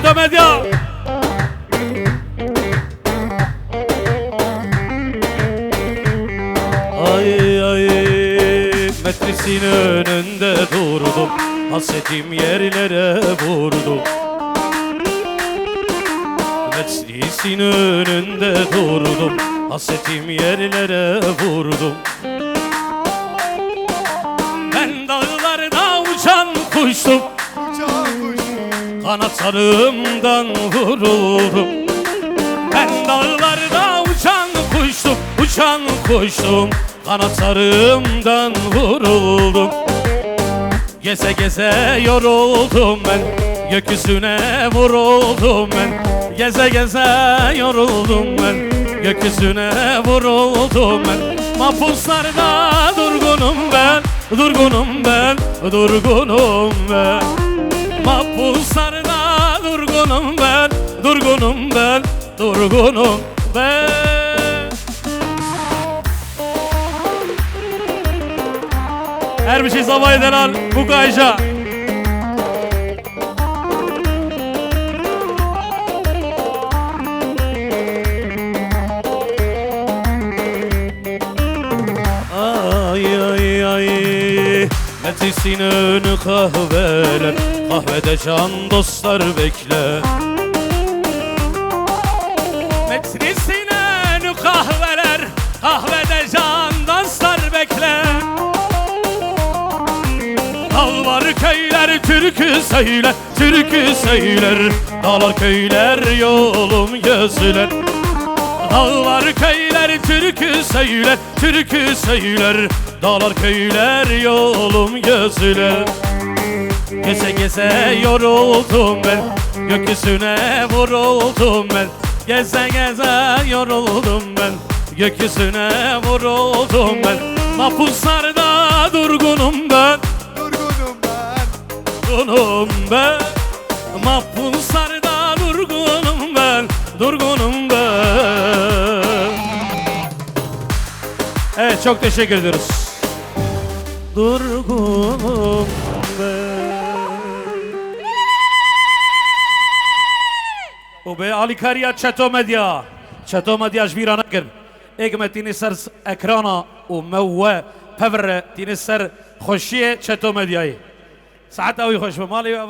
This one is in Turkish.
Çeto Medya. Ay ay, metresin önünde durdum, hasretim yerlere vurdu. Metresin önünde durdum, hasretim yerlere vurdum. Ben dağlarda uçan kuştum, kanatlarımdan vuruldum. Ben dağlarda uçan kuştum, kanatlarımdan vuruldum. Geze geze yoruldum ben, gökyüzüne vuruldum ben. Geze geze yoruldum ben, gökyüzüne vuruldum ben. Mahpuslarda durgunum ben, durgunum ben, durgunum ben. Mahpuslarda durgunum ben, durgunum ben, durgunum ben. Her bir şey sabah eden al bu kayca. Ay ay ay, Metresin önü kahveler, kahvede can dostlar bekler. Metresin önü kahveler, kahvede can dostlar bekler. Dağlar köyler türkü söyler, türkü söyler. Dağlar köyler yolum gözler. Dağlar köyler türkü söyler, türkü söyler. Dağlar köyler yolum gözler. Geze geze yoruldum ben, gökyüzüne vuruldum ben. Geze geze yoruldum ben, gökyüzüne vuruldum ben. Mahpuslarda durgunum ben, durgunum ben. Mahpuslarda durgunum ben, durgunum ben. Evet, çok teşekkür ediyoruz. Durgunum ben. Ube Ali Kariya Çeto Medya. Çeto Medya jvira nakir. Ekme tini ser ekrana u mevve pevre tini ser خوشیه چطور مدیایی ساعت اوی خوش به مالی و